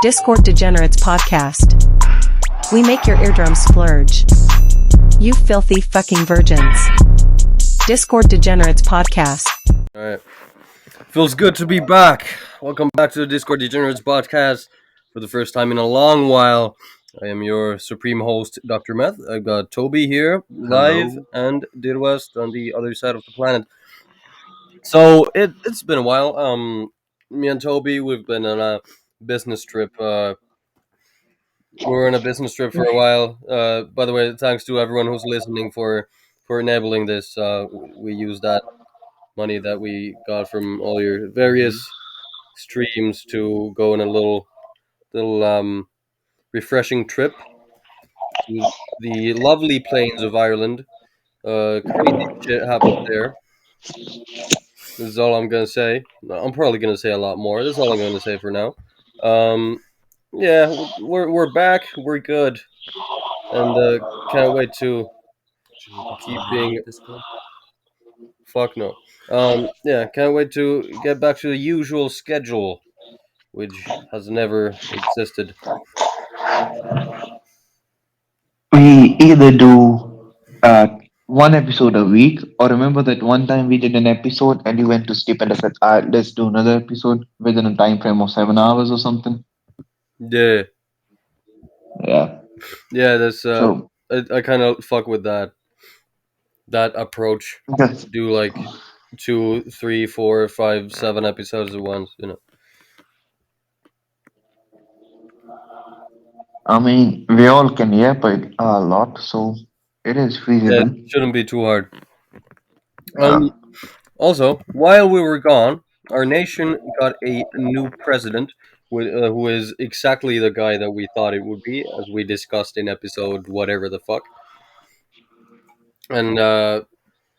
Discord Degenerates podcast. We make your eardrums splurge. You filthy fucking virgins. Discord Degenerates podcast. Alright. Feels good to be back. Welcome back to the Discord Degenerates podcast for the first time in a long while. I am your supreme host, Dr. Meth. I've got Toby here, live, Hello. and Didwest on the other side of the planet. So, it's been a while. Me and Toby, we've been on a business trip. We were on a business trip for a while. By the way, thanks to everyone who's listening for enabling this. We use that money that we got from all your various streams to go on a little refreshing trip to the lovely plains of Ireland. Crazy shit happened there. This is all I'm gonna say. I'm probably gonna say a lot more. This is all I'm gonna say for now. Yeah, we're back. We're good, and can't wait to Should we keep continue being. with this call? Fuck no. Yeah, can't wait to get back to the usual schedule, which has never existed. We either do one episode a week, or remember that one time we did an episode and you went to sleep and I said, let's do another episode within a time frame of 7 hours or something. Yeah, Yeah. yeah. That's So I kind of fuck with that approach. that's, Do like 2, 3, 4, 5, 7 episodes at once. I mean, we all can yap it a lot, so it is Yeah, feasible. shouldn't be too hard. Yeah. Also, while we were gone, our nation got a new president, who is exactly the guy that we thought it would be, as we discussed in episode whatever the fuck. And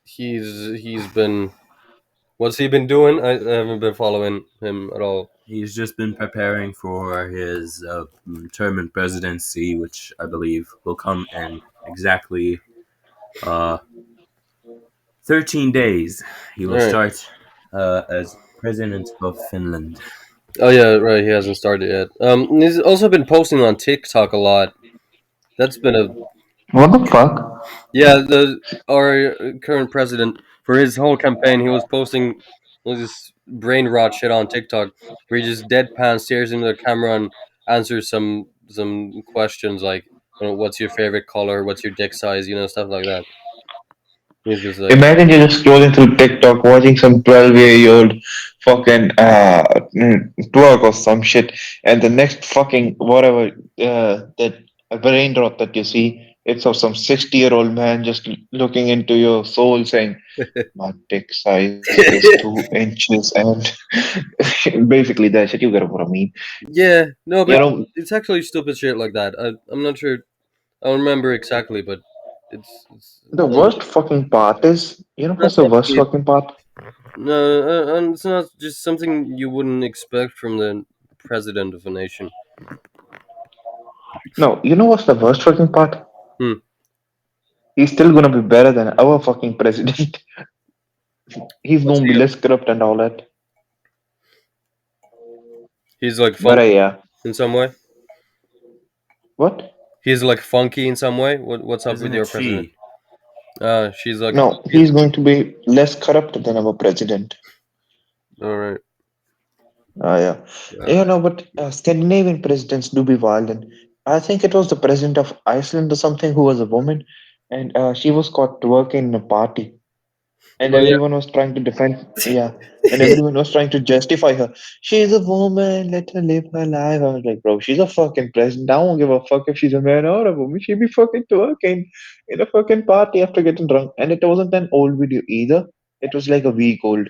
he's been. What's he been doing? I haven't been following him at all. He's just been preparing for his term in presidency, which I believe will come in exactly 13 days. He will Right. start as president of Finland. Oh yeah, right. He hasn't started yet. He's also been posting on TikTok a lot. That's been a What the fuck? yeah. Our current president, for his whole campaign, he was posting this brain rot shit on TikTok, where he just deadpan stares into the camera and answers some questions like, "What's your favorite color? What's your dick size?" Stuff like that. He's just like, Imagine you're just scrolling through TikTok, watching some 12-year-old fucking twerk or some shit, and the next fucking whatever that brain rot that you see, it's of some 60-year-old man just looking into your soul saying, "My dick size is 2 inches," and basically that shit. You get what I mean? yeah, no, You but know, it's actually stupid shit like that. I'm not sure. I don't remember exactly, but it's the worst fucking part is, you know what's that's the not worst really, fucking part? no, and it's not just something you wouldn't expect from the president of a nation. No, you know what's the worst fucking part? Hmm. He's still gonna be better than our fucking president. He's What's gonna be he? less corrupt and all that. He's like But funky yeah, in some way. what? He's like funky in some way. What's up with Isn't your it president? she? She's like No, funky. he's going to be less corrupt than our president. All right. Yeah. You know, but Scandinavian presidents do be wild. And I think it was the president of Iceland or something who was a woman, and she was caught working in a party. And Oh yeah. everyone was trying to defend, yeah, and everyone was trying to justify her. She's a woman, let her live her life. I was like, bro, she's a fucking president. I don't give a fuck if she's a man or a woman. She be fucking twerking in a fucking party after getting drunk. And it wasn't an old video either. It was like a week old.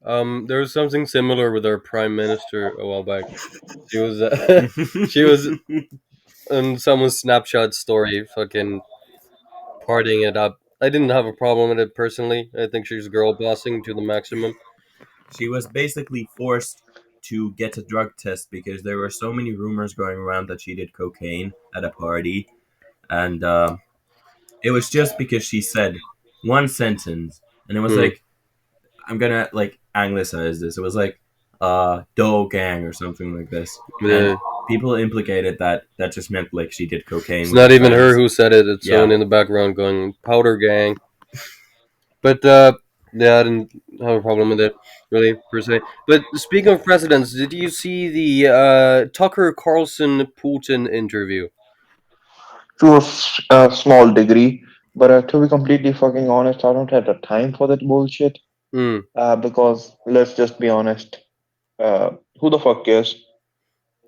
There was something similar with our prime minister a while back. She was she was on someone's Snapchat story, fucking partying it up. I didn't have a problem with it personally. I think she's girl bossing to the maximum. She was basically forced to get a drug test because there were so many rumors going around that she did cocaine at a party, and it was just because she said one sentence, and it was Hmm. like, I'm gonna anglicize this. It was like, "dough gang" or something like this, Yeah. and people implicated that that just meant like she did cocaine It's with her not even her friends. who said it. It's Yeah. someone in the background going powder gang. But yeah, I didn't have a problem with it really per se. But speaking of presidents, did you see the Tucker Carlson Putin interview? To a small degree. But to be completely fucking honest, I don't have the time for that bullshit. Hmm. Because let's just be honest. Uh, who the fuck cares?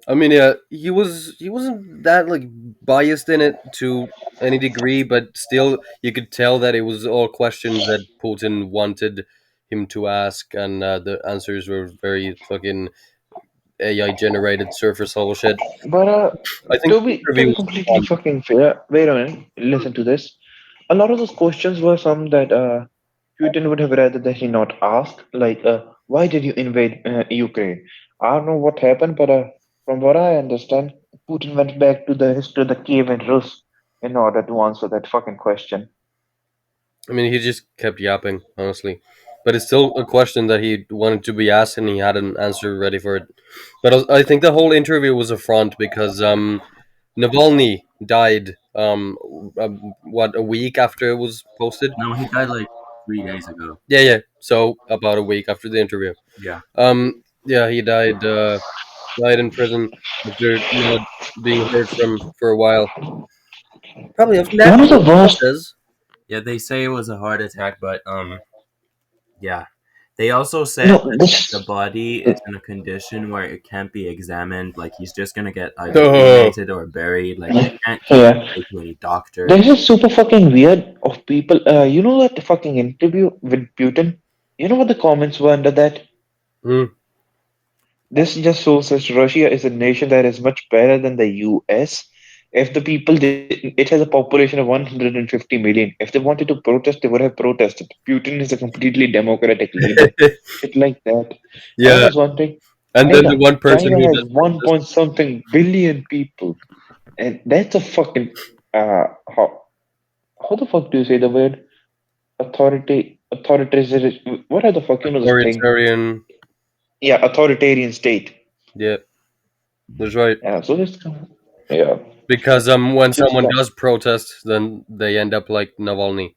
I mean, yeah, he wasn't that like biased in it to any degree, but still, you could tell that it was all questions that Putin wanted him to ask, and the answers were very fucking AI generated surface level shit. But I think to the be to interview be was completely fun. fucking fair, wait a minute. Listen to this. A lot of those questions were some that Putin would have rather that he not ask. Like, why did you invade Ukraine? I don't know what happened, but from what I understand, Putin went back to the history of the Kiev and Rus in order to answer that fucking question. I mean, he just kept yapping, honestly. But it's still a question that he wanted to be asked, and he had an answer ready for it. But I think the whole interview was a front because Navalny died what, a week after it was posted. No, he died like 3 days ago. Yeah, yeah. So about a week after the interview. Yeah. Yeah, he died in prison after not being heard from for a while. Probably of One of the natural worst. causes. Yeah, they say it was a heart attack, but yeah. They also said No, that the this. body is in a condition where it can't be examined. Like he's just gonna get either Oh, cremated or buried. Like they can't even Yeah, go to any doctor. this is super fucking weird of people. You know that fucking interview with Putin? You know what the comments were under that? hmm. This just shows that Russia is a nation that is much better than the US. If the people did, it has a population of 150 million. If they wanted to protest, they would have protested. Putin is a completely democratic leader. Shit like that. And I Yeah, was wondering, and then the China. one person China who has does one protest. point something billion people, and that's a fucking how the fuck do you say the word authoritarian? What are the fuck you know this thing? Authoritarian. Yeah, authoritarian state. Yeah, that's right. Yeah, so this yeah. Because when Just someone does protest, then they end up like Navalny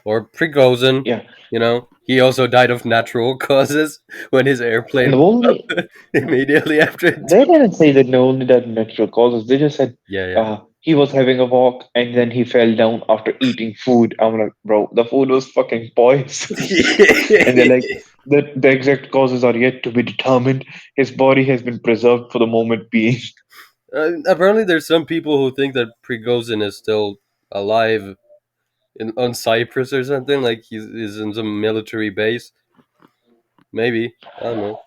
or Prigozhin. yeah. You know, he also died of natural causes when his airplane And blew only up immediately after it. they didn't say that no only that natural causes. They just said Yeah, yeah. he was having a walk and then he fell down after eating food. I'm like, bro, the food was fucking poison. And they're like, the exact causes are yet to be determined. His body has been preserved for the moment being. Apparently, there's some people who think that Prigozhin is still alive on Cyprus or something. Like he's in some military base. Maybe, I don't know.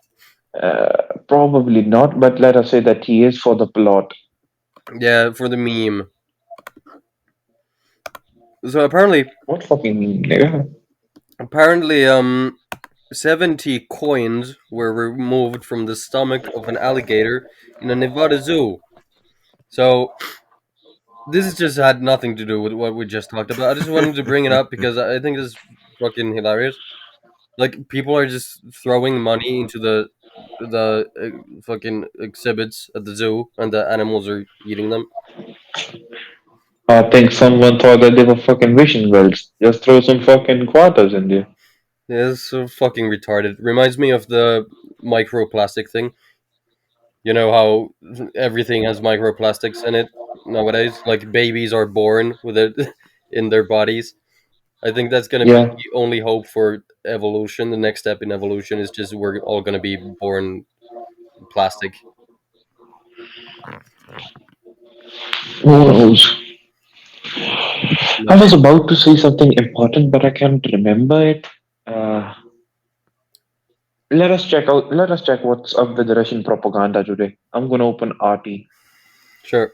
Probably not, but let us say that he is for the plot. Yeah, for the meme. So What fucking mean, nigga? apparently, 70 coins were removed from the stomach of an alligator in a Nevada zoo. So this has just had nothing to do with what we just talked about. I just wanted to bring it up because I think this is fucking hilarious. Like people are just throwing money into the fucking exhibits at the zoo, and the animals are eating them. I think someone thought that they were fucking wishing wells. Just throw some fucking quarters in there. Yeah, it's so fucking retarded. Reminds me of the microplastic thing. You know how everything has microplastics in it nowadays? Like babies are born with it in their bodies. I think that's gonna be Yeah, the only hope for evolution. The next step in evolution is just we're all gonna be born plastic. who knows? I Like, was about to say something important, but I can't remember it. Uh, Let us check what's up with the Russian propaganda today. I'm gonna open RT. sure.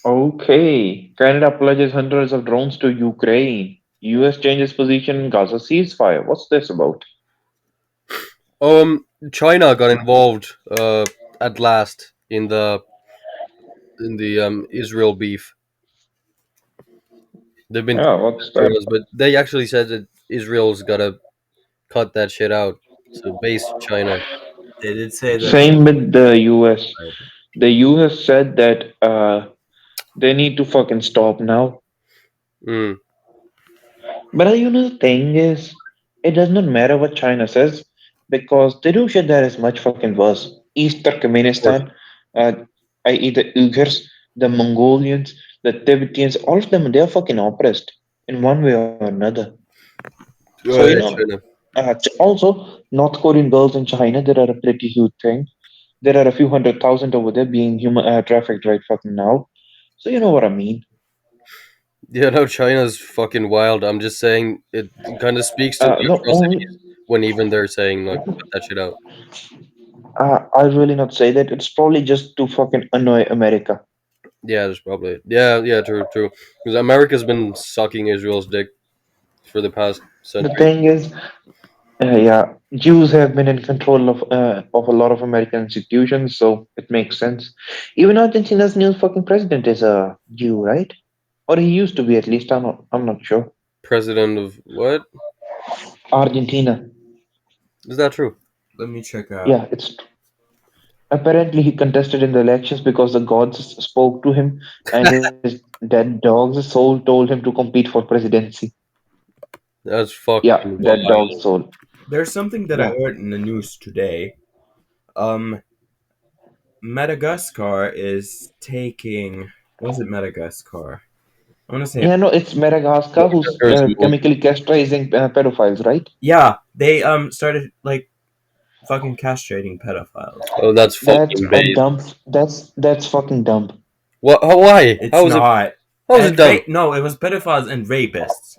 Okay, Canada pledges hundreds of drones to Ukraine. US changes position in Gaza ceasefire. What's this about? China got involved at last in the Israel beef. They've been Yeah, talking what's for that? us, but they actually said that Israel's gotta cut that shit out. So base China. They did say that. Same with the US. The US said that they need to fucking stop now. Mm, But the thing is, it does not matter what China says because they do shit that is much fucking worse. East of course. Turkmenistan, uh, i.e., the Uyghurs, the Mongolians, the Tibetans, all of them, they are fucking oppressed in one way or another. So, China. also, North Korean girls in China, that are a pretty huge thing. There are a few 100,000 over there being trafficked right fucking now. So, you know what I mean. Yeah, no, China's fucking wild. I'm just saying it kind of speaks to the No, atrocities when even they're saying like cut that shit out. I'll really not say that. It's probably just to fucking annoy America. Yeah, there's probably yeah, true, true. Because America's been sucking Israel's dick for the past The century. thing is, yeah, Jews have been in control of a lot of American institutions, so it makes sense. Even Argentina's new fucking president is a Jew, right? Or he used to be, at least. I'm not sure. President of what? Argentina. Is that true? Let me check out. Yeah, it's apparently he contested in the elections because the gods spoke to him, and his dead dog's soul told him to compete for presidency. That's Yeah, fucking dead dog's wild. soul. There's something that I Yeah. heard in the news today. Um, Madagascar is taking. Was it Madagascar? I want to say. Yeah, no, it's Madagascar who's Madagascar is more. chemically castrating pedophiles, right? Yeah, they started like fucking castrating pedophiles. Oh, that's That's fucking a base. dump. That's fucking dumb. What? How, why? It's not. How is it And dumb? no, it was pedophiles and rapists.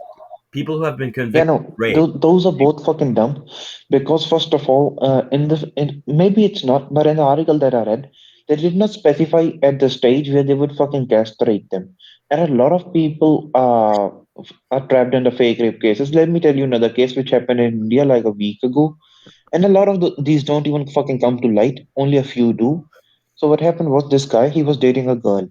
People who have been Yeah, convicted of no, rape. those are both fucking dumb. Because first of all, maybe it's not, but in the article that I read, they did not specify at the stage where they would fucking castrate them. And a lot of people are trapped in the fake rape cases. Let me tell you another case which happened in India like a week ago. And a lot of these don't even fucking come to light. Only a few do. So what happened was this guy, he was dating a girl.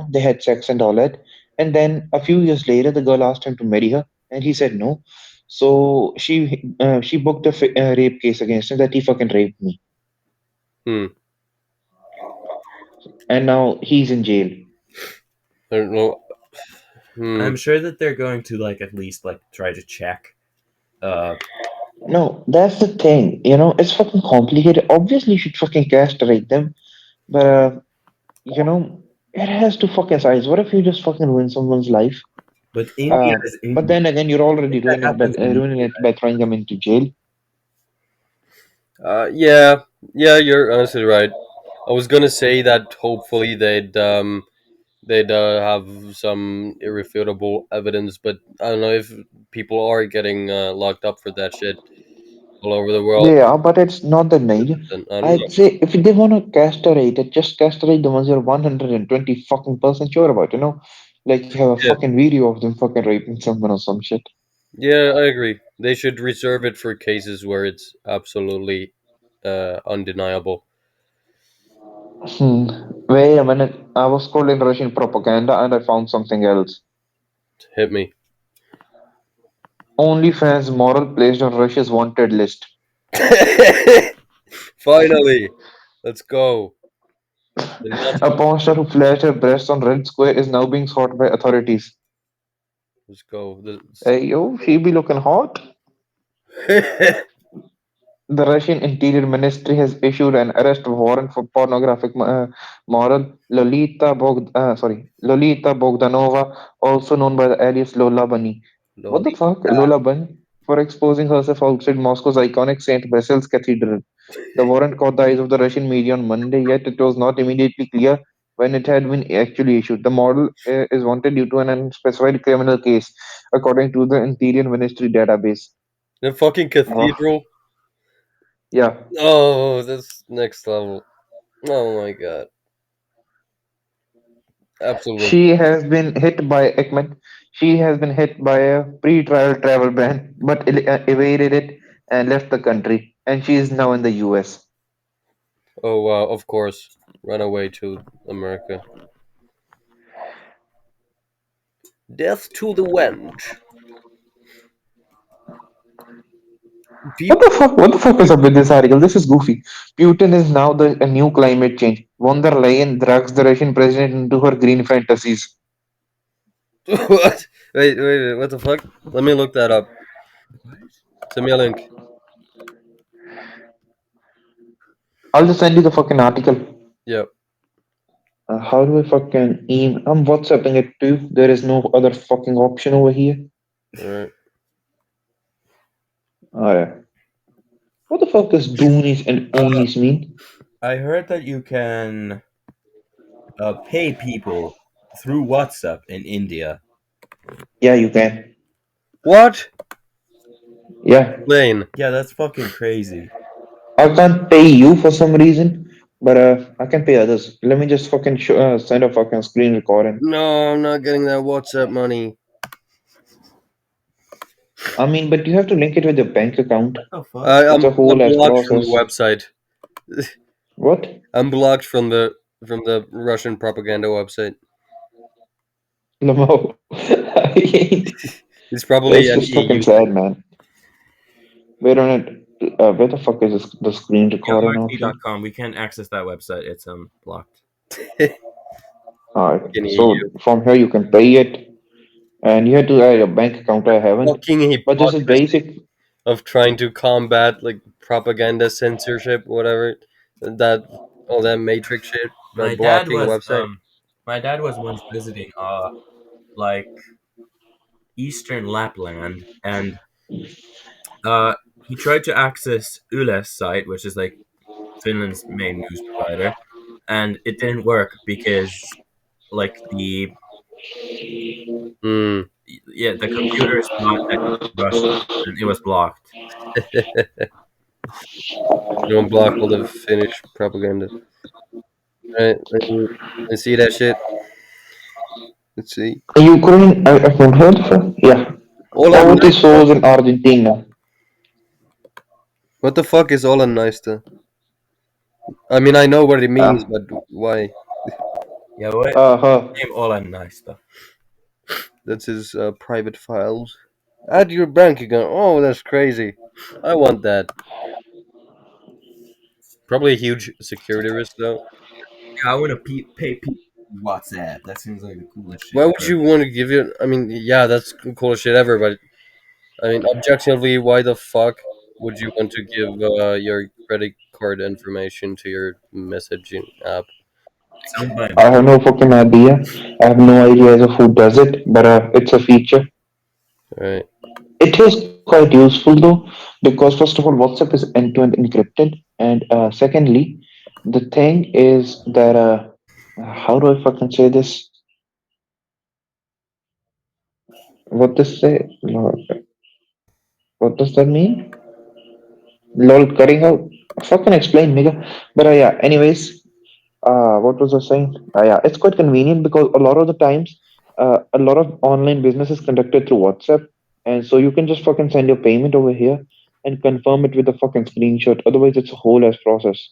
They had sex and all that. And then a few years later, the girl asked him to marry her, and he said no. So she booked a rape case against him that he fucking raped me, Hmm. and now he's in jail. I don't know. Hmm. I'm sure that they're going to like at least like try to check. Uh, No, that's the thing. It's fucking complicated. Obviously, you should fucking castrate them, but it has to fucking size. What if you just fucking ruin someone's life? but India is But India. then again, you're already If that happens in ruining it by throwing them into jail. Yeah, yeah, you're honestly right. I was gonna say that hopefully they'd have some irrefutable evidence, but I don't know if people are getting locked up for that shit all over the world. Yeah, but it's not the need. Then I don't know. I'd say if they want to castrate it, just castrate the ones you're 120 fucking percent sure about, Like you have a Yeah, fucking video of them fucking raping someone or some shit. yeah, I agree. They should reserve it for cases where it's absolutely undeniable. Hmm. Wait a minute. I was scrolling Russian propaganda and I found something else. Hit me. OnlyFans moral placed on Russia's wanted list. Finally, let's go. Did it not A take porn star who flashed her breasts on Red Square is now being sought by authorities. Let's go. Hey yo, she be looking hot. The Russian Interior Ministry has issued an arrest warrant for pornographic model Lolita Bogdanova, also known by the alias Lola Bunny. What the Lolly. fuck, Lola Bunny? For exposing herself outside Moscow's iconic Saint Basil's Cathedral. The warrant caught the eyes of the Russian media on Monday, yet it was not immediately clear when it had been actually issued. The model is wanted due to an unspecified criminal case, according to the Interior Ministry database. The fucking Oh, cathedral. yeah. Oh, that's next level. Oh my god. Absolutely. She has been hit by Ekman. She has been hit by a pre-trial travel ban, but evaded it and left the country. And she is now in the US. Oh wow, of course. Run away to America. Death to the wench. people. What the fuck is up with this article? This is goofy. Putin is now a new climate change. Von der Leyen drags the Russian president into her green fantasies. What? Wait, what the fuck? Let me look that up. Send me a link. I'll just send you the fucking article. Yep. How do I fucking email? I'm WhatsApping it too. There is no other fucking option over here. Alright. Alright. What the fuck does doonies and onies mean? I heard that you can pay people through WhatsApp in India. Yeah, you can. What? Yeah. Lane. Yeah, that's fucking crazy. I can't pay you for some reason, but I can pay others. Let me just fucking send a fucking screen recording. No, I'm not getting that WhatsApp money. I mean, but you have to link it with your bank account. What the fuck? It's a I'm whole ass blocked from the process. website. What? I'm blocked from the Russian propaganda website. Lamo. It's It's probably an just fucking EU sad, man. Wait on it. Where the fuck is the screen Yeah, recording option? RT.com. We can't access that website. It's blocked. thing. Alright. Fucking EU. So from here you can pay it, and you have to add your bank account. I haven't, Fucking but this is hypocrisy basic. of trying to combat like propaganda censorship, whatever. That all that matrix shit by My dad blocking a was website. my dad was once visiting like Eastern Lapland, and he tried to access Yle's site, which is like Finland's main news provider, and it didn't work because like Hmm. the computer is not Russian, and it was blocked. Don't block all the Finnish propaganda. Right. Let's see that shit. Let's see. Ukraine, I haven't heard of. Yeah. Hola Poverty Naista. soars in Argentina. What the fuck is Hola Naista? I mean, I know what it means, Uh, but why? Yeah, what uh-huh. name all that nice stuff. That's his private files. Add your bank account. Oh, that's crazy. I want that. Probably a huge security risk, though. Yeah, I want to pay people through WhatsApp. That seems like the coolest shit Why would ever. you want to give you? I mean, yeah, that's the coolest shit ever. But I mean, objectively, why the fuck would you want to give your credit card information to your messaging app? It's owned by I have no fucking idea. I have no idea as of who does it, but it's a feature. Right. It is quite useful though, because first of all, WhatsApp is end-to-end encrypted, and secondly, the thing is that how do I fucking say this? What does say? Lord, what does that mean? Lol, cutting out. Fucking explain, nigga. But yeah. Anyways, what was I saying? Yeah, it's quite convenient because a lot of the times, a lot of online business is conducted through WhatsApp, and so you can just fucking send your payment over here and confirm it with a fucking screenshot. Otherwise, it's a whole ass process.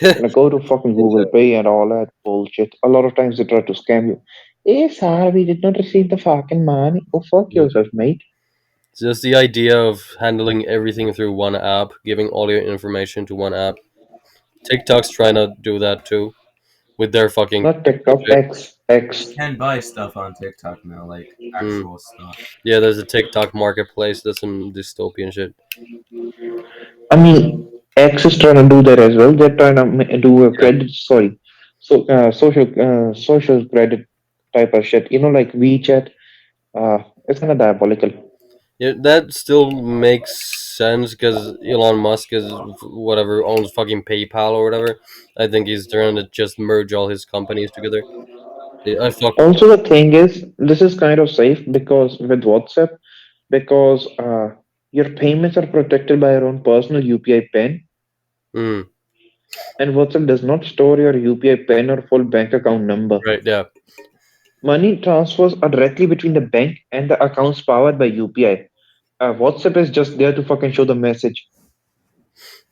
Like go to fucking Google Yeah. Pay and all that bullshit. A lot of times they try to scam you. Hey, sir, we did not receive the fucking money. Oh, fuck Yeah. yourself, mate. Just the idea of handling everything through one app, giving all your information to one app. TikTok's trying to do that too with their fucking Not TikTok, shit. X, X. You can buy stuff on TikTok now, like Mm. actual stuff. Yeah, there's a TikTok marketplace. That's some dystopian shit. I mean, X is trying to do that as well. They're trying to do a Yeah, credit, sorry, so social credit type of shit. You know, like WeChat. It's kind of diabolical. yeah, that still makes sense because Elon Musk is whatever owns fucking PayPal or whatever. I think he's trying to just merge all his companies together. Yeah, I fuck. Also, the thing is, this is kind of safe because with WhatsApp, because your payments are protected by your own personal UPI PIN, Mm, and WhatsApp does not store your UPI PIN or full bank account number. right. Yeah. Money transfers are directly between the bank and the accounts powered by UPI. WhatsApp is just there to fucking show the message.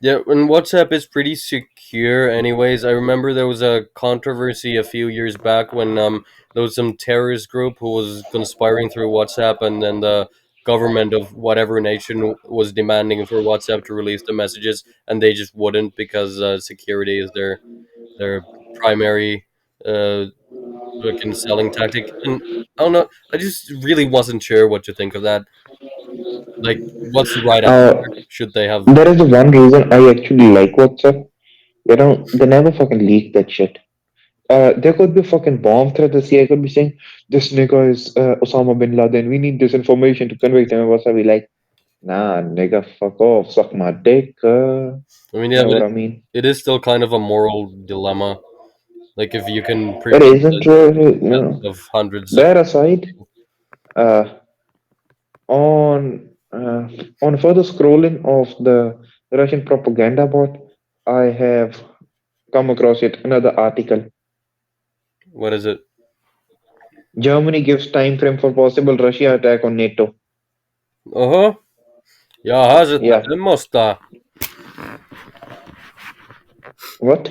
Yeah, and WhatsApp is pretty secure anyways. I remember there was a controversy a few years back when there was some terrorist group who was conspiring through WhatsApp and then the government of whatever nation was demanding for WhatsApp to release the messages, and they just wouldn't because security is their primary uh, fucking selling tactic. And I don't know, I just really wasn't sure what to think of that. Like, what's the right answer? Uh, Should they have? there is the one reason I actually like WhatsApp. You know, they never fucking leak that shit. There could be a fucking bomb threat. The CIA could be saying, "This nigga is Osama bin Laden. We need this information to convict him." And WhatsApp be like, "Nah, nigga, fuck off, suck my dick." I mean, You yeah, know but what I mean? it is still kind of a moral dilemma. Like, if you can It prevent isn't the really, death of hundreds of that aside, uh, uh, on further scrolling of the Russian propaganda bot, I have come across yet another article. what is it? Germany gives time frame for possible Russia attack on NATO. Uh-huh. Ja, hazit Yeah, det måste. what?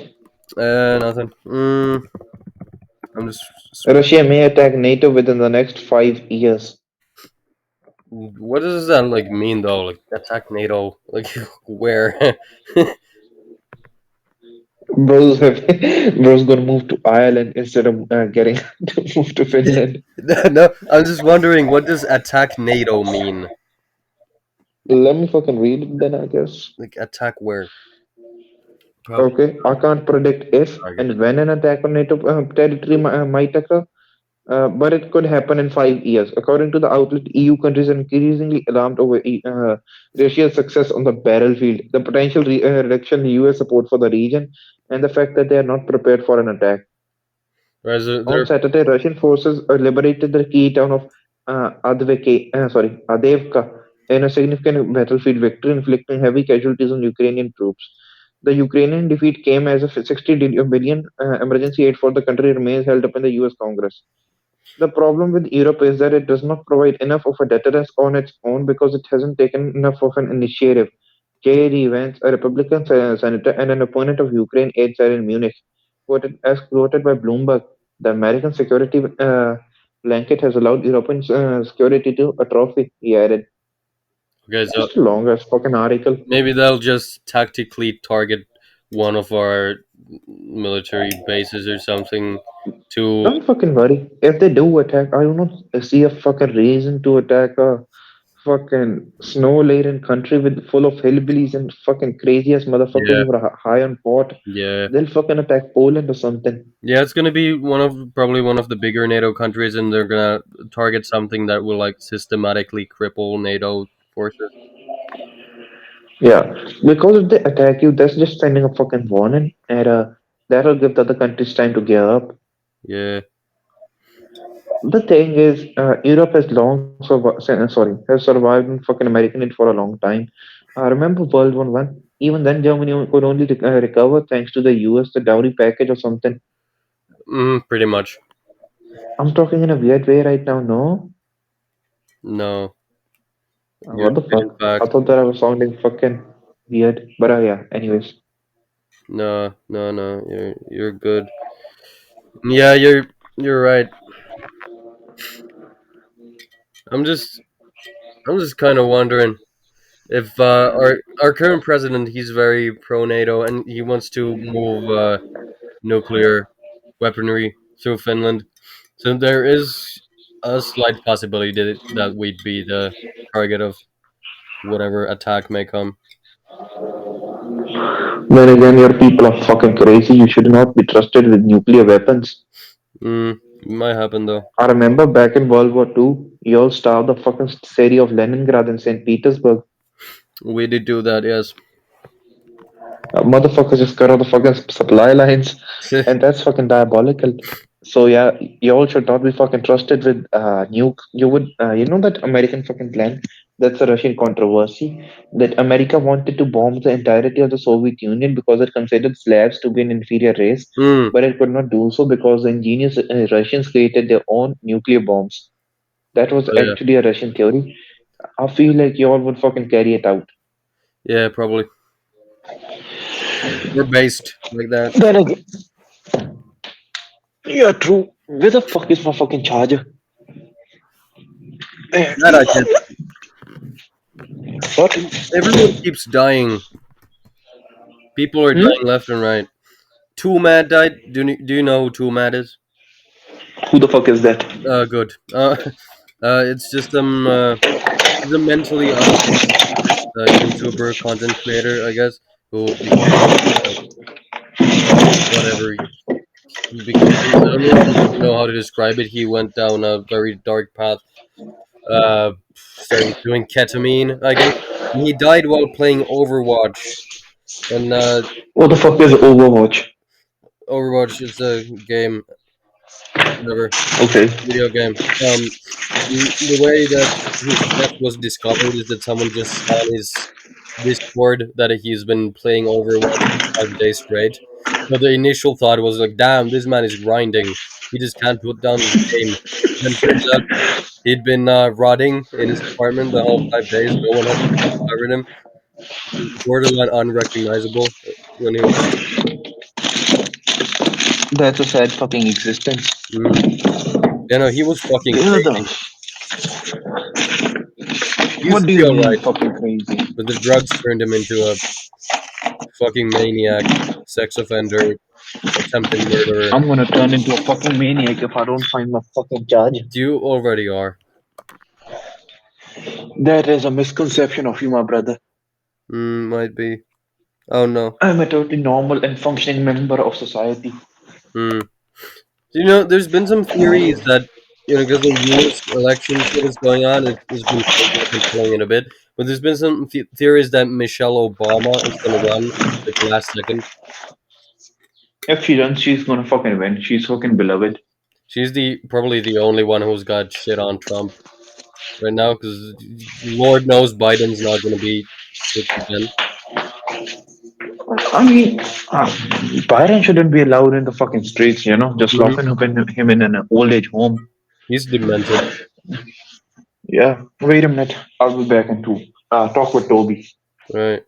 Nothing. I'm just. Russia may attack NATO within the next 5 years. What does that like mean though? Like attack NATO? Like where? Bro's gonna move to Ireland instead of getting to move to Finland. No, I'm just wondering what does attack NATO mean? Let me fucking read it then, I guess. Like attack where? Probably Okay, I can't predict if target. and when an attack on NATO territory might occur, but it could happen in 5 years. According to the outlet, EU countries are increasingly alarmed over Russia's success on the battlefield, the potential reduction in US support for the region, and the fact that they are not prepared for an attack. Whereas On there, Saturday, Russian forces liberated the key town of Adevka in a significant battlefield victory, inflicting heavy casualties on Ukrainian troops. The Ukrainian defeat came as a 60 billion emergency aid for the country remains held up in the US Congress. The problem with Europe is that it does not provide enough of a deterrence on its own because it hasn't taken enough of an initiative. J.D. Vance, a Republican senator and an opponent of Ukraine aid side in Munich, quoted as quoted by Bloomberg, the American security blanket has allowed European security to atrophy, he added. okay, so Just a long as fucking article. maybe they'll just tactically target one of our military bases or something to. Don't fucking worry. If they do attack, I do not see a fucking reason to attack a fucking snow-laden country with full of hillbillies and fucking crazy ass motherfuckers Yeah, who are high on pot. yeah. They'll fucking attack Poland or something. Yeah, it's gonna be probably one of the bigger NATO countries, and they're gonna target something that will like systematically cripple NATO forces. Yeah, because if they attack you, that's just sending a fucking warning, and that'll give the other countries time to gear up. Yeah. The thing is, Europe has has survived in fucking American it for a long time. Remember World War I? Even then, Germany could only recover thanks to the US, the dowry package or something. Pretty much. I'm talking in a weird way right now, no? No, you're What the good. In fuck? I fact, thought that I was sounding fucking weird, but yeah. Anyways, no, no, no. You're good. Yeah, you're right. I'm just I'm just kind of wondering if our current president, he's very pro NATO and he wants to move nuclear weaponry through Finland. So there is a slight possibility that we'd be the target of whatever attack may come. then again, your people are fucking crazy. You should not be trusted with nuclear weapons. It might happen though. I remember back in World War II, you all starved the fucking city of Leningrad and St. Petersburg. We did do that, yes. Motherfuckers just cut off the fucking supply lines, and that's fucking diabolical. So yeah, you all should not be fucking trusted with nuke. You would, you know that American fucking plan? That's a Russian controversy. That America wanted to bomb the entirety of the Soviet Union because it considered Slavs to be an inferior race, mm, but it could not do so because the ingenious Russians created their own nuclear bombs. That was oh, yeah, actually a Russian theory. I feel like you all would fucking carry it out. yeah, probably. We're based like that. Then again, yeah, true. Where the fuck is my fucking charger? That I can. What? Everyone keeps dying. People are Hmm? dying left and right. Two Mad died. Do you know who Two Mad is? Who the fuck is that? Good. It's just he's a mentally unstable YouTuber content creator, I guess, who became whatever he became. I don't really know how to describe it. He went down a very dark path, started doing ketamine, I guess. And he died while playing Overwatch. And What the fuck is Overwatch? Overwatch is a game, whatever, Okay. video game. The way that his death was discovered is that someone just saw on his Discord that he's been playing Overwatch for 5 days straight. So the initial thought was like, "Damn, this man is grinding. He just can't put down his game." Then turns out he'd been rotting in his apartment the whole 5 days. No one had discovered him. Borderline unrecognizable when he was. That's a sad fucking existence. Mm. You know, he was fucking You know crazy. the. He used What to do be you mean alright, fucking crazy? but the drugs turned him into a fucking maniac, sex offender, attempted murderer. I'm gonna turn into a fucking maniac if I don't find my fucking charge. You already are. That is a misconception of you, my brother. Might be. Oh no. I'm a totally normal and functioning member of society. Hmm. You know, there's been some theories that because the U.S. election shit is going on, it's been controlling it a bit. But there's been some theories that Michelle Obama is going to run like last second. If she runs, she's gonna fucking win. She's fucking beloved. She's the probably the only one who's got shit on Trump right now because Lord knows Biden's not going to be shit again. I mean, Byron shouldn't be allowed in the fucking streets, just Hmm. locking him in an old age home. He's demented, Yeah, wait a minute. I'll be back in two. Talk with Toby. right?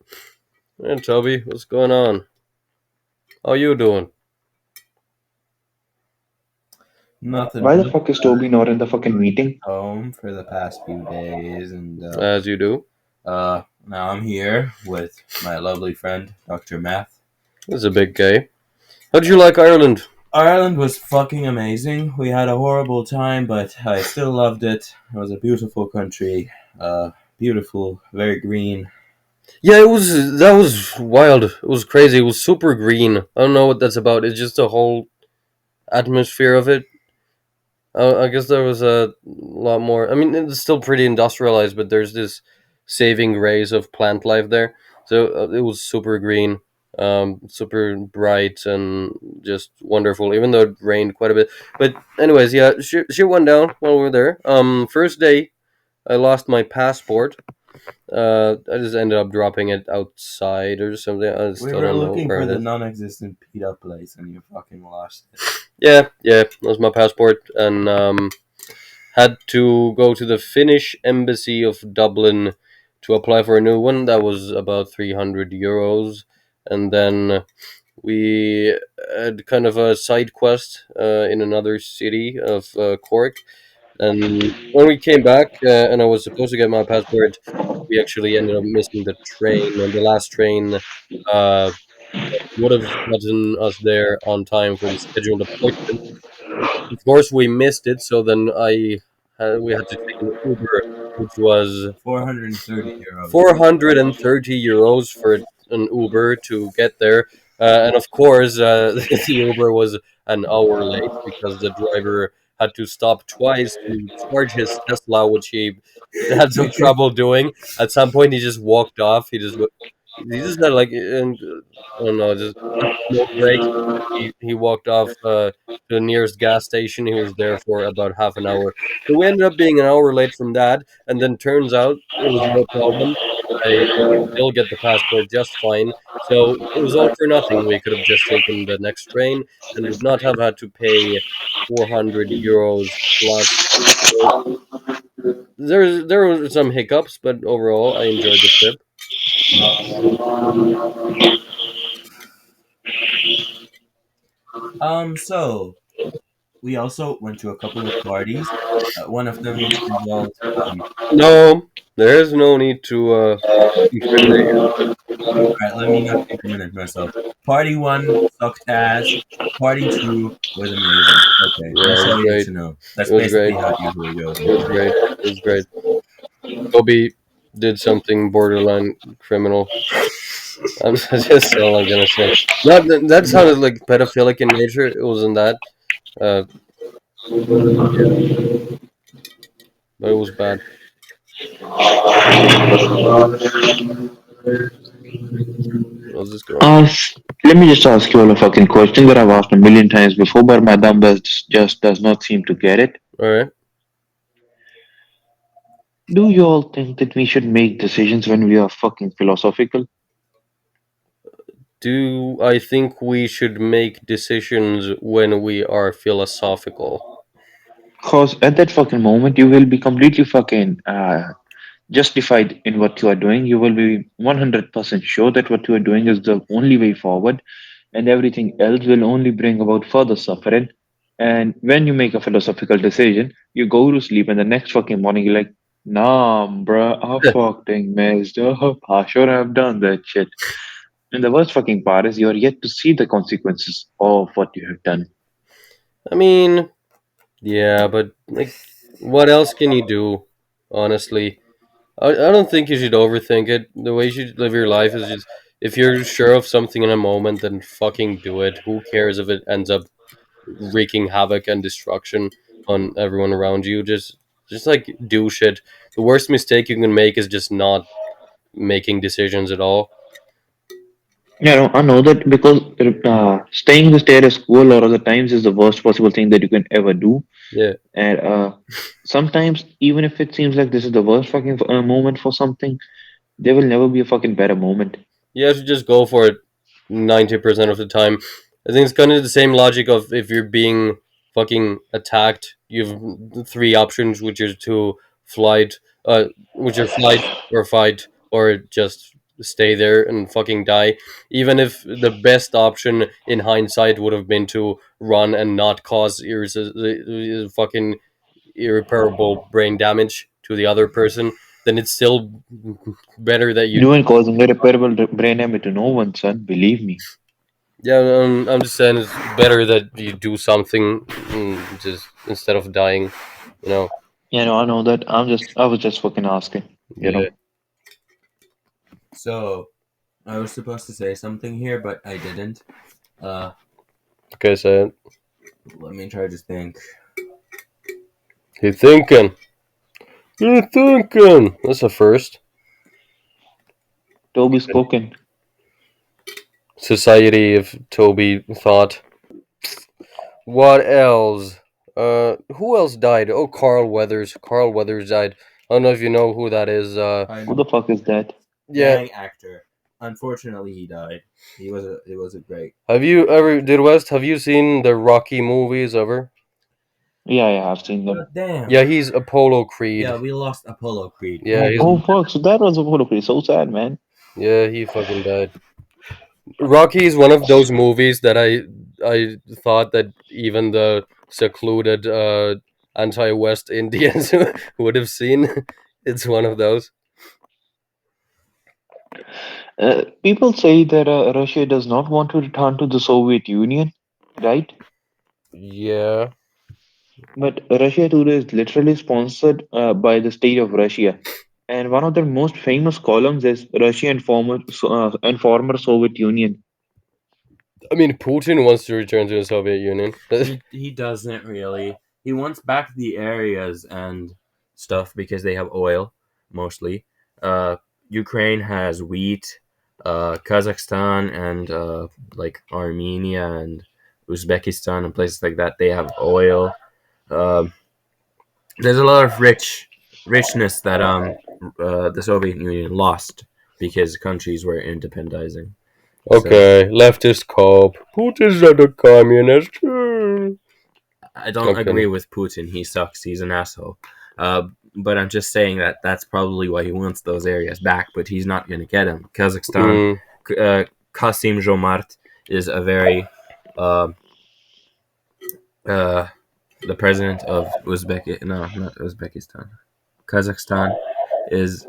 Hey, Toby, what's going on? How you doing? Nothing Why the much. fuck is Toby not in the fucking meeting? Home for the past few days, and As you do. now I'm here with my lovely friend, Dr. Math. This is a big gay. How'd you like Ireland? Ireland was fucking amazing. We had a horrible time, but I still loved it. It was a beautiful country. Beautiful, very green. Yeah, it was. That was wild. It was crazy. It was super green. I don't know what that's about. It's just the whole atmosphere of it. I guess there was a lot more. I mean, it's still pretty industrialized, but there's this saving grace of plant life there. So it was super green, super bright, and just wonderful. Even though it rained quite a bit. But anyways, yeah, shit went down while we were there. First day, I lost my passport. I just ended up dropping it outside or something. I We still were don't know looking where for it the is. non-existent PETA place, and you fucking lost it. Yeah, that was my passport, and had to go to the Finnish embassy of Dublin to apply for a new one. That was about 300 euros, and then we had kind of a side quest in another city of Cork. And when we came back, and I was supposed to get my passport, we actually ended up missing the train, and the last train uh, would have gotten us there on time for the scheduled appointment. Of course, we missed it, so then we had to take an Uber, which was 430 euros. 430 euros for an Uber to get there. And of course, the Uber was an hour late because the driver had to stop twice to charge his Tesla, which he had some trouble doing. At some point, he just walked off. He just had like, and I don't know, just a smoke break. He walked off to the nearest gas station. He was there for about half an hour. So we ended up being an hour late from that, and then turns out it was no problem. I could still get the passport just fine. So it was all for nothing. We could have just taken the next train and would not have had to pay 400 euros plus. So there were some hiccups, but overall I enjoyed the trip. So we also went to a couple of parties. One of them involved No, There is no need to incriminate you. All right, let me not incriminate myself. Party 1 sucked ass. Party 2 was amazing. Okay, Yeah, that's it was all you need great. to know. It That's was great. basically how it usually goes It in was parties. great. It was great. Toby did something borderline criminal. That's all I'm gonna say. Not that sounded like pedophilic in nature. It wasn't that. Uh, but it was bad. How's this going? Let me just ask you all a fucking question that I've asked a million times before, but my dumb ass just does not seem to get it. All right. Do you all think that we should make decisions when we are fucking philosophical? Do I think we should make decisions when we are philosophical? Cause at that fucking moment, you will be completely fucking justified in what you are doing. You will be 100% sure that what you are doing is the only way forward, and everything else will only bring about further suffering. And when you make a philosophical decision, you go to sleep, and the next fucking morning you're like, "Nah, bruh, I fucking messed up. I should have done that shit." And the worst fucking part is you're yet to see the consequences of what you have done. I mean, yeah, but like, what else can you do? Honestly, I don't think you should overthink it. The way you should live your life is just if you're sure of something in a moment, then fucking do it. Who cares if it ends up wreaking havoc and destruction on everyone around you? Just like do shit. The worst mistake you can make is just not making decisions at all. Yeah, no, I know that because staying in the status quo a lot of the times is the worst possible thing that you can ever do. Yeah, And sometimes, even if it seems like this is the worst fucking moment for something, there will never be a fucking better moment. you have to just go for it 90% of the time. I think it's kind of the same logic of if you're being fucking attacked, you have three options, which is to flight, which are flight or fight or just stay there and fucking die. Even if the best option in hindsight would have been to run and not cause fucking irreparable brain damage to the other person, then it's still better that you. You ain't causing irreparable brain damage to no one, son. Believe me. Yeah, I'm just saying it's better that you do something just instead of dying. You know. You know, I know that. I was just fucking asking. You Yeah. know. So, I was supposed to say something here, but I didn't. Okay, so Let me try to think. you thinking. You're thinking. That's a first. Toby's cooking. Society of Toby thought. What else? Who else died? Oh, Carl Weathers. Carl Weathers died. I don't know if you know who that is. I Who the know. fuck is that? Yeah. Young actor. Unfortunately, he died. He was a great. Have you ever, did West? Have you seen the Rocky movies ever? Yeah, yeah, I've seen them. Damn. Yeah, he's Apollo Creed. Yeah, we lost Apollo Creed. Yeah, he's Oh fuck! So that was a photo. So sad, man. yeah, he fucking died. Rocky is one of those movies that I thought that even the secluded anti-West Indians would have seen. It's one of those. People say that Russia does not want to return to the Soviet Union, right? Yeah. But Russia today is literally sponsored by the state of Russia, and one of their most famous columns is Russia and former Soviet Union. I mean, Putin wants to return to the Soviet Union. He doesn't really. He wants back the areas and stuff because they have oil mostly. Uh, Ukraine has wheat. Kazakhstan and like Armenia and Uzbekistan and places like that, they have oil. Um there's a lot of richness that the Soviet Union lost because countries were independizing. So Okay, leftist cop. Putin's not a communist. I don't Okay. agree with Putin. He sucks. He's an asshole. But I'm just saying that that's probably why he wants those areas back. But he's not going to get them. Kazakhstan, Mm, Kasim Jomart is a very uh, the president of Uzbekistan. No, not Uzbekistan. Kazakhstan is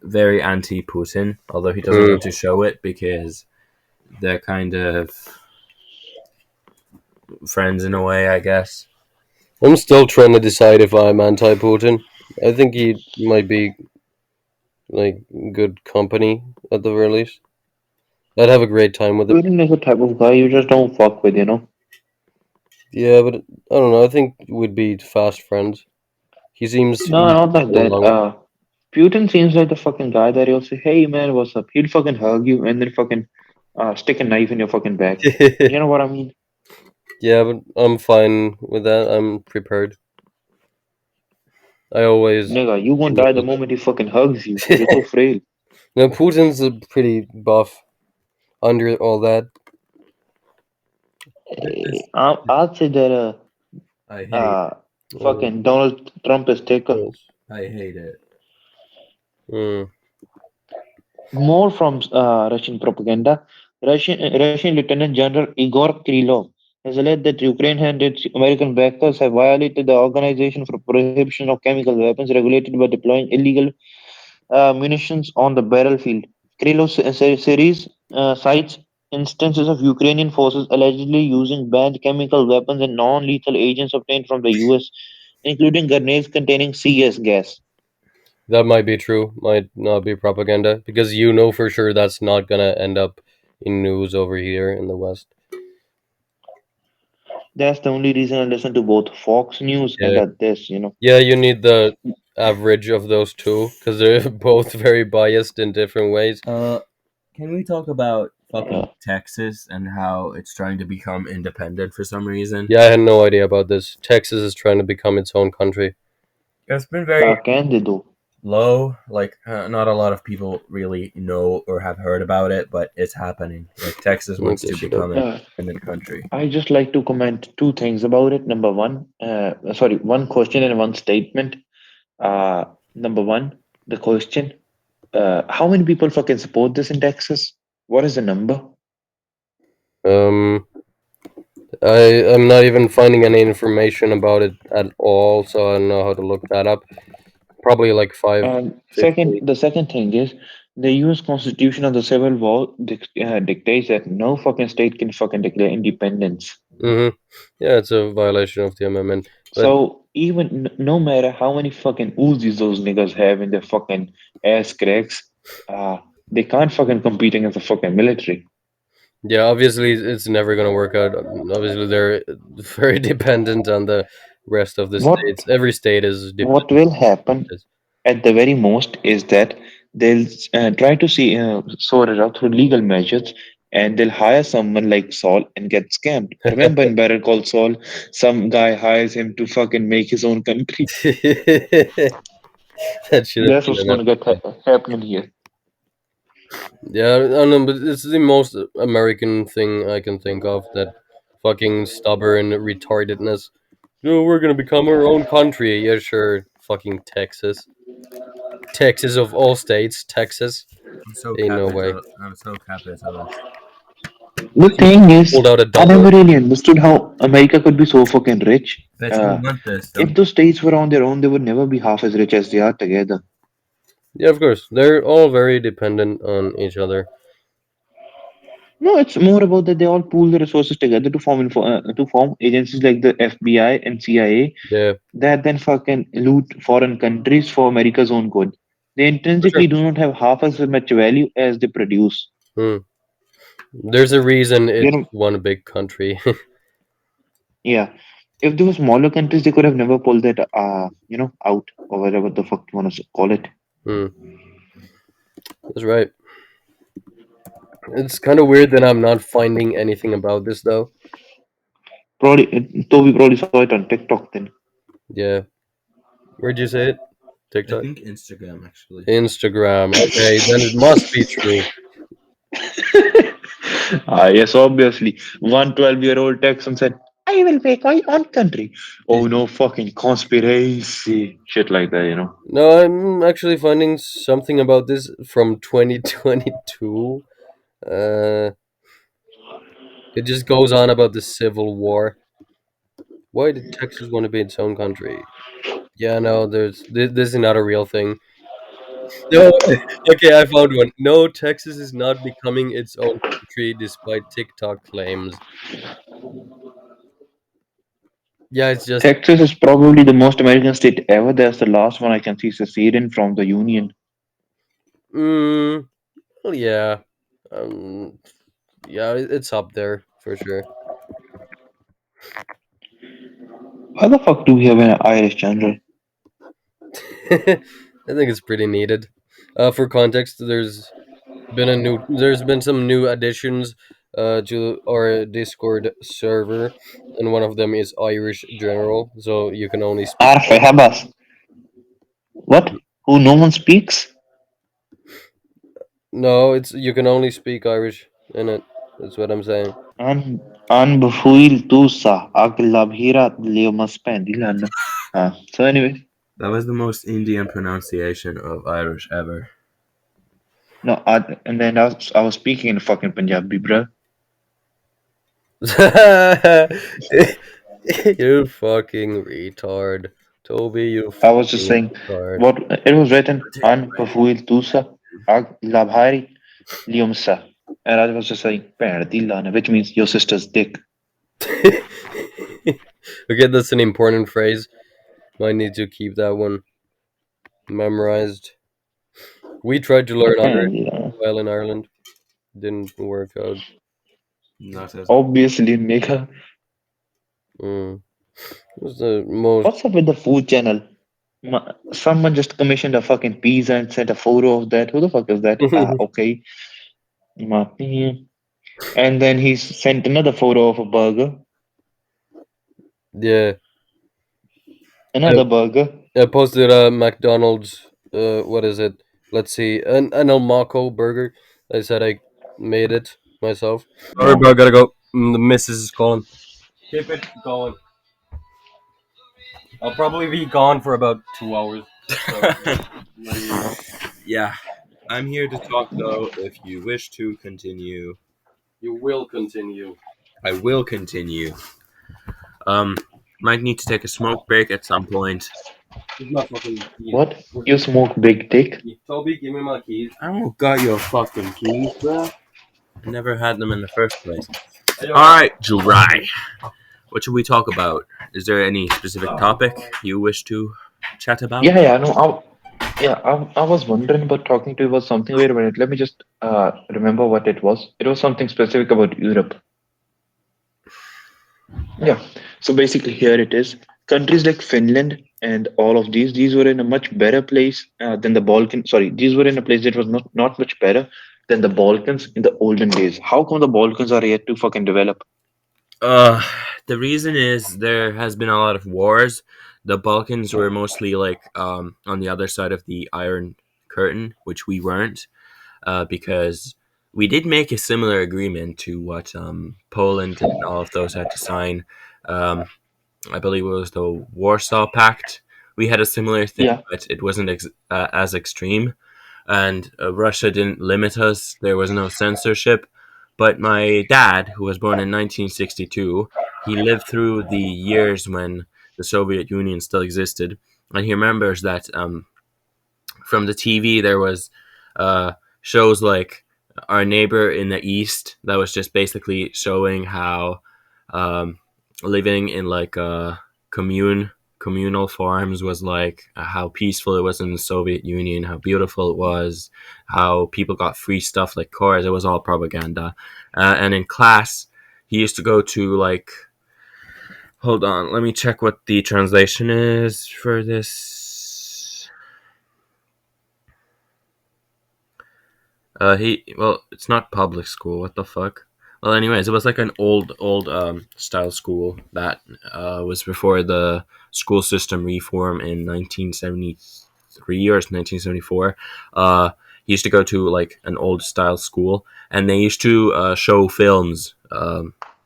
very anti-Putin, although he doesn't Hmm. want to show it because they're kind of friends in a way, I guess. I'm still trying to decide if I'm anti-Putin. I think he might be like good company at the very least. I'd have a great time with it. Putin is the type of guy you just don't fuck with, you know. Yeah, but I don't know. I think we'd be fast friends. He seems No, easy not to like get that. along Putin seems like the fucking guy that he'll say, "Hey man, what's up?" He'll fucking hug you and then fucking stick a knife in your fucking back. with. You know what I mean? Yeah, but I'm fine with that. I'm prepared. I always Nigga, you won't die the moment he fucking hugs you. You're so frail. now Putin's a pretty buff under all that. This, I'd say that I hate uh, Uh, fucking Donald Trump is thicker. yes. I hate it. Mm. More from Russian propaganda. Russian Lieutenant General Igor Krylov has alleged that Ukraine and its American backers have violated the Organization for Prohibition of Chemical Weapons regulated by deploying illegal munitions on the battlefield. Krylov series cites instances of Ukrainian forces allegedly using banned chemical weapons and non-lethal agents obtained from the US, including grenades containing CS gas. That might be true. Might not be propaganda because you know for sure that's not gonna end up in news over here in the West. That's the only reason I listen to both Fox News and Yeah, this, you know. yeah. You need the average of those two because they're both very biased in different ways. Can we talk about fucking Uh, Texas and how it's trying to become independent for some reason? Yeah, I had no idea about this. Texas is trying to become its own country. It's been very can they do? low. Like, not a lot of people really know or have heard about it, but it's happening. Like, Texas wants Okay, to shut up. become an Uh, independent country. I just like to comment two things about it. Number one, sorry, one question and one statement. Number one, the question: how many people fucking support this in Texas? What is the number? Um, I am not even finding any information about it at all, so I don't know how to look that up. Probably like And second, 550. the second thing is the U.S. Constitution of the Civil War dictates that no fucking state can fucking declare independence. Mm-hmm. Yeah, it's a violation of the amendment. But So even no matter how many fucking Uzis those niggas have in their fucking ass cracks, uh, they can't fucking compete against the fucking military. yeah, obviously it's never gonna work out. Obviously they're very dependent on the rest of the What states. Every state is what dependent will on happen this. at the very most is that they'll try to see sort it out through legal measures, and they'll hire someone like Saul and get scammed. Remember in Better Call Saul, some guy hires him to fucking make his own country. That should have That's been what's an gonna get episode. happening here. Yeah, I don't know, but it's the most American thing I can think of. That fucking stubborn retardedness. No, we're gonna become our own country. Yeah, sure. Fucking Texas. Texas of all states, Texas. Ain't no way. I'm so capitalist. The You thing is, pulled out a I never dollar. really understood how America could be so fucking rich. But you want this, If don't those states were on their own, they would never be half as rich as they are together. Yeah, of course. They're all very dependent on each other. No, it's more about that they all pool their resources together to form agencies like the FBI and CIA Yeah, that then fucking loot foreign countries for America's own good. They for intrinsically sure. do not have half as much value as they produce. Hmm. There's a reason You it's know, one big country. yeah. If they were smaller countries, they could have never pulled that, out or whatever the fuck you want to call it. Hmm. That's right. It's kind of weird that I'm not finding anything about this though. Toby probably saw it on TikTok then. Yeah. Where'd you say it? I TikTok? think Instagram actually. Instagram. Okay, then it must be true. Yes, obviously. One 12-year-old texted and said, I will make my own country. Oh Did no, fucking conspiracy. Shit like that, you know. No, I'm actually finding something about this from 2022. Uh, it just goes on about the Civil War. Why did Texas want to be its own country? Yeah, no, this is not a real thing. No, okay, I found one. No, Texas is not becoming its own country despite TikTok claims. Yeah, it's just. Texas is probably the most American state ever. That's the last one I can see seceding from the Union. Mm, well, yeah. Um, yeah, it's up there for sure. Why the fuck do we have an Irish general? I think it's pretty needed. For context, there's been some new additions to our Discord server, and one of them is Irish General, so you can only speak. Arfe Habas. What? Who no one speaks? No, it's you can only speak Irish in it. That's what I'm saying. An Anbufuil Tusa Aglabhira Leomaspendilan. So anyway. That was the most Indian pronunciation of Irish ever. No, and then I was speaking in fucking Punjabi, bro. You fucking retard, Toby. You I was just fucking saying retard. what it was written Anbufuil Tusa Aglabhari Leomsa. And I was just saying Perdilana, which means your sister's dick. Okay, that's an important phrase. Might need to keep that one memorized. We tried to learn Irish Perdilana. while in Ireland. Didn't work out. Not as Obviously, nigga. Mm. It was the most. What's up with the food channel? Someone just commissioned a fucking pizza and sent a photo of that. Who the fuck is that? Okay. And then he sent another photo of a burger. Yeah. Another burger. I posted a McDonald's. What is it? Let's see, an El Maco burger. I said I made it myself. Sorry, Yeah. bro. Gotta go. The missus is calling. Keep it going. I'll probably be gone for about 2 hours. So, Yeah. I'm here to talk though. If you wish to continue, you will continue. I will continue. Might need to take a smoke break at some point. Give my fucking keys. What? You smoke big dick? Toby, give me my keys. I don't got your fucking keys, bro. I never had them in the first place. Alright, July. What should we talk about? Is there any specific topic you wish to chat about? Yeah, no. I was wondering about talking to you about something. Wait a minute. Let me just remember what it was. It was something specific about Europe. Yeah. So basically, here it is. Countries like Finland and all of these were in a much better place than the Balkans. Sorry, these were in a place that was not much better than the Balkans in the olden days. How come the Balkans are yet to fucking develop? Uh, the reason is there has been a lot of wars. The Balkans were mostly like on the other side of the Iron Curtain, which we weren't, because we did make a similar agreement to what Poland and all of those had to sign. Um, I believe it was the Warsaw Pact. We had a similar thing, Yeah. but it wasn't as extreme. And Russia didn't limit us. There was no censorship. But my dad, who was born in 1962, he lived through the years when the Soviet Union still existed, and he remembers that from the TV there was shows like Our Neighbor in the East that was just basically showing how living in like communal farms was like, how peaceful it was in the Soviet Union, how beautiful it was, how people got free stuff like cars. It was all propaganda. And in class, he used to go to like, hold on, let me check what the translation is for this. It's not public school. What the fuck? Well, anyways, it was like an old style school that was before the school system reform in 1973 or 1974. He used to go to like an old style school, and they used to show films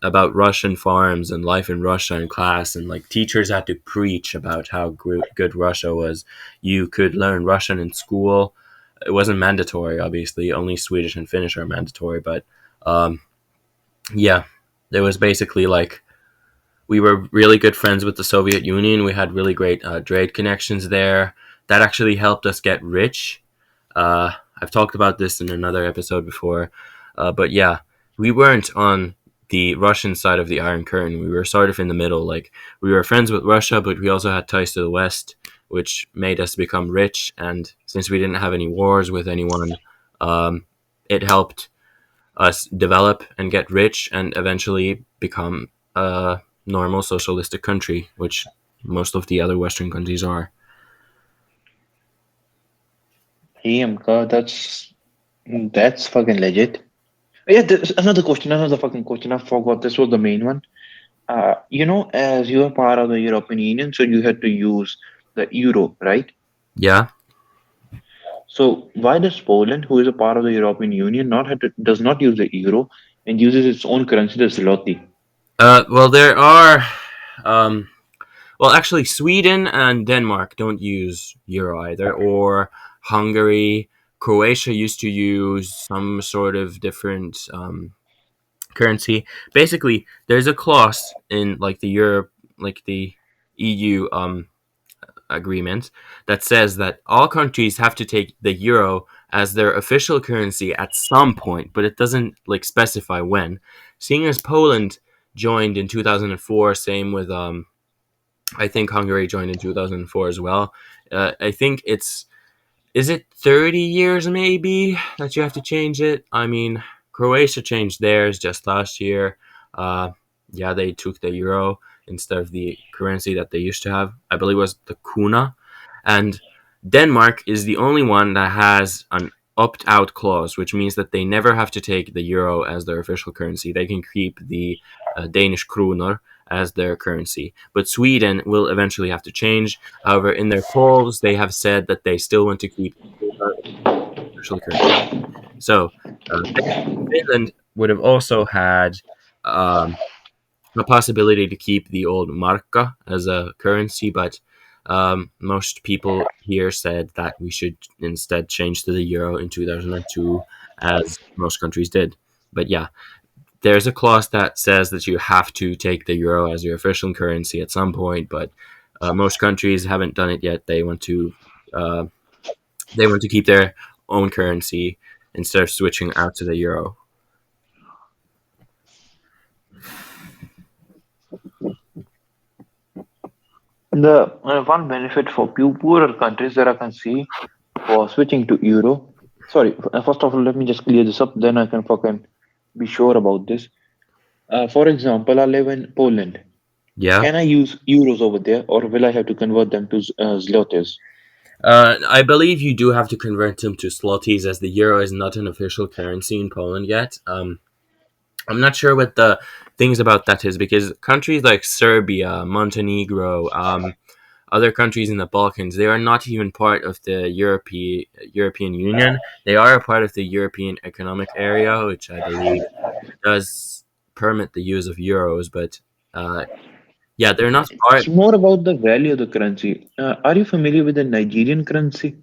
about Russian farms and life in Russia in class, and like teachers had to preach about how good Russia was. You could learn Russian in school. It wasn't mandatory, obviously. Only Swedish and Finnish are mandatory, but yeah, it was basically like we were really good friends with the Soviet Union. We had really great trade connections there. That actually helped us get rich I've talked about this in another episode before, but yeah, we weren't on the Russian side of the Iron Curtain. We were sort of in the middle. Like we were friends with Russia, but we also had ties to the West, which made us become rich. And since we didn't have any wars with anyone, um, it helped us develop and get rich and eventually become a normal socialistic country, which most of the other Western countries are. Damn, God, that's fucking legit. Yeah, there's another question, another fucking question. I forgot this was the main one. As you are part of the European Union, so you had to use the euro, right? Yeah. So why does Poland, who is a part of the European Union, does not use the euro and uses its own currency, the zloty? Well, there are. Um, well, actually, Sweden and Denmark don't use euro either, or Hungary. Croatia used to use some sort of different currency. Basically, there's a clause in like the Europe, like the EU agreement that says that all countries have to take the euro as their official currency at some point, but it doesn't like specify when. Seeing as Poland joined in 2004, same with I think Hungary joined in 2004 as well. I think it's is it 30 years maybe that you have to change it? I mean, Croatia changed theirs just last year. Uh, yeah, they took the euro instead of the currency that they used to have. I believe it was the kuna. And Denmark is the only one that has an opt out clause, which means that they never have to take the euro as their official currency. They can keep the Danish kroner as their currency. But Sweden will eventually have to change. However, in their polls, they have said that they still want to keep official currency. So, Finland would have also had um, a possibility to keep the old markka as a currency, but most people here said that we should instead change to the euro in 2002, as most countries did. But yeah, there's a clause that says that you have to take the euro as your official currency at some point, but most countries haven't done it yet. Uh, they want to keep their own currency instead of switching out to the euro. The one benefit for poorer countries that I can see for switching to euro. Sorry, first of all, let me just clear this up. Then I can fucking be sure about this. For example, I live in Poland. Yeah. Can I use euros over there, or will I have to convert them to zlotys? I believe you do have to convert them to zlotys, as the euro is not an official currency in Poland yet. I'm not sure what the things about that is, because countries like Serbia, Montenegro, other countries in the Balkans, they are not even part of the European Union. They are a part of the European Economic Area, which I believe does permit the use of euros, but uh, yeah, they're not It's part. more about the value of the currency. Are you familiar with the Nigerian currency?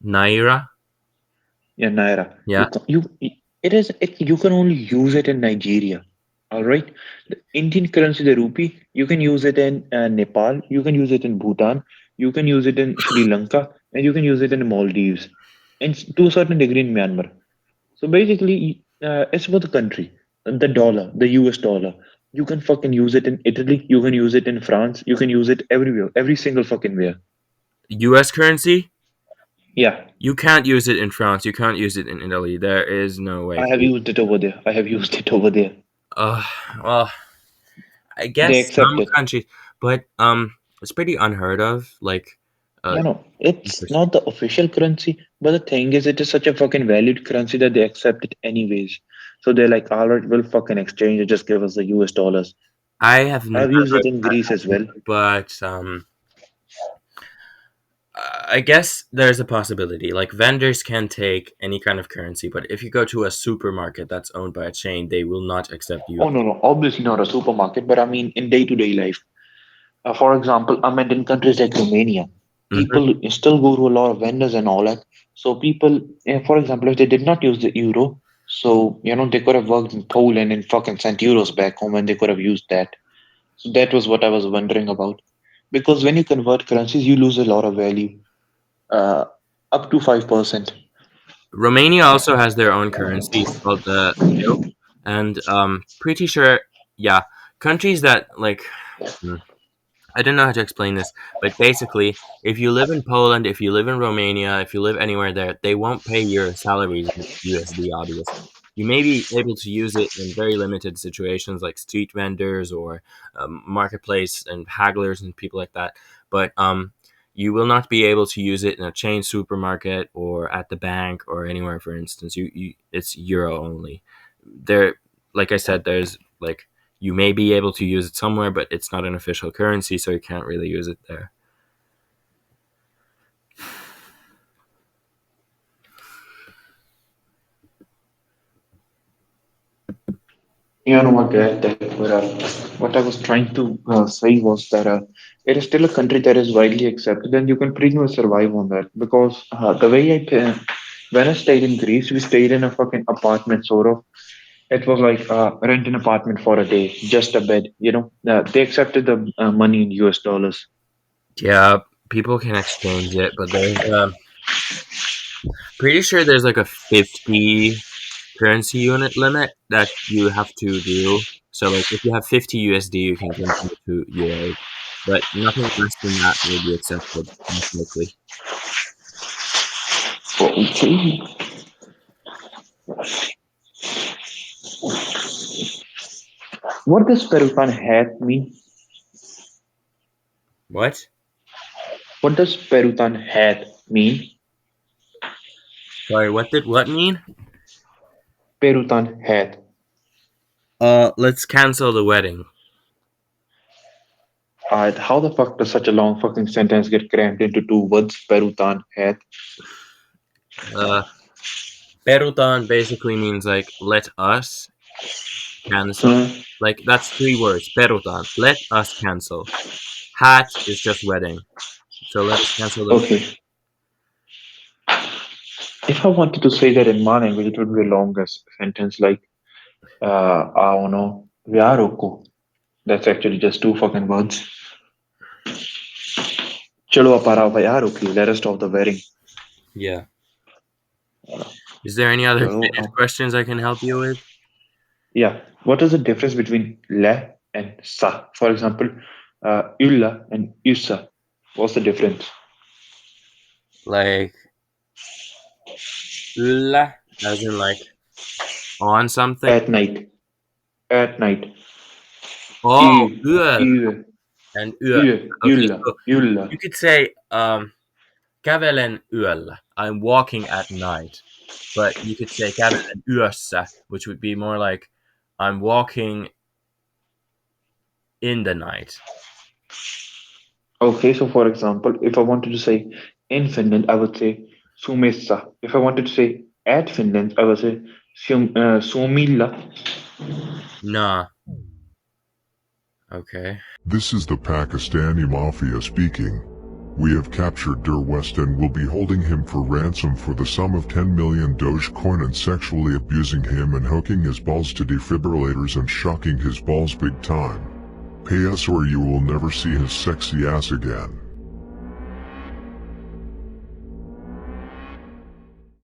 Naira. Yeah, naira. Yeah. You can only use it in Nigeria. All right. The Indian currency, the rupee, you can use it in Nepal. You can use it in Bhutan. You can use it in Sri Lanka, and you can use it in Maldives, and to a certain degree in Myanmar. So basically, it's for the country. The dollar, the US dollar. You can fucking use it in Italy. You can use it in France. You can use it everywhere, every single fucking where. U.S. currency. Yeah, You can't use it in France. You can't use it in Italy. There is no way. I have used it over there. I have used it over there. Uh, well, I They guess accept some it. countries, but it's pretty unheard of. Like, uh, No, no, it's not the official currency, but the thing is, it is such a fucking valued currency that they accept it anyways. So they're like, all right, we'll fucking exchange it. Just give us the US dollars. I have never I've used heard it in Greece as well. that, but I guess there's a possibility. Like, vendors can take any kind of currency, but if you go to a supermarket that's owned by a chain, they will not accept Oh, U.S. no, no, obviously not a supermarket, but I mean in day to day life. For example, I meant in countries like Romania, Mhm. people still go to a lot of vendors and all that. So people, for example, if they did not use the euro, so they could have worked in Poland and fucking sent euros back home, and they could have used that. So that was what I was wondering about. Because when you convert currencies, you lose a lot of value. Uh, up to 5%. Romania also has their own currency. It's called the leu, and pretty sure, yeah, countries that like. I don't know how to explain this, but basically, if you live in Poland, if you live in Romania, if you live anywhere there, they won't pay your salaries in USD, obviously. You may be able to use it in very limited situations like street vendors or marketplace and hagglers and people like that, but you will not be able to use it in a chain supermarket or at the bank or anywhere, for instance. It's euro only. There, like I said, there's like you may be able to use it somewhere, but it's not an official currency, so you can't really use it there. You know what, what I was trying to say was that it is still a country that is widely accepted, and you can pretty much survive on that because the way when I stayed in Greece, we stayed in a fucking apartment, sort of. It was like rent an apartment for a day, just a bed. They accepted the money in US dollars. Yeah, people can exchange it, but there's pretty sure there's like a 50 currency unit limit that you have to do. So like if you have 50 USD, you can convert it to euros, but nothing less than that will be accepted, most likely. Okay. What does Peruvian hat mean? What? What does Peruvian hat mean? Sorry, what did what mean? Peruvian hat. Let's cancel the wedding. How the fuck does such a long fucking sentence get crammed into two words? Peruvian hat. Uh, Perutan basically means like let us cancel. Hmm. Like that's 3 words. Perutan. Let us cancel. Hat is just wedding. So let's cancel the. Okay. If I wanted to say that in my language, it would be a longer sentence like, I don't know, Vyaroko. That's actually just two fucking words. Chalo apara Vyaroko. Let us stop the wedding. Yeah. Is there any other Chalo, Finnish questions I can help you with? yeah. What is the difference between le and sa? For example, ylla and yussa. What's the difference? Like yllä, as in like on something. At night. At night. Oh, yöllä Yö, and yö. yö, Okay, yllä, so yllä. you could say kävelen yöllä. I'm walking at night. But you could say kävelen yössä, which would be more like I'm walking in the night. Okay, so for example, if I wanted to say in Finland, I would say Sumessa. If I wanted to say at Finland, I would say Suomilla. Nah. Okay. This is the Pakistani Mafia speaking. We have captured Der West and will be holding him for ransom for the sum of 10 million Dogecoin and sexually abusing him and hooking his balls to defibrillators and shocking his balls big time. Pay us or you will never see his sexy ass again.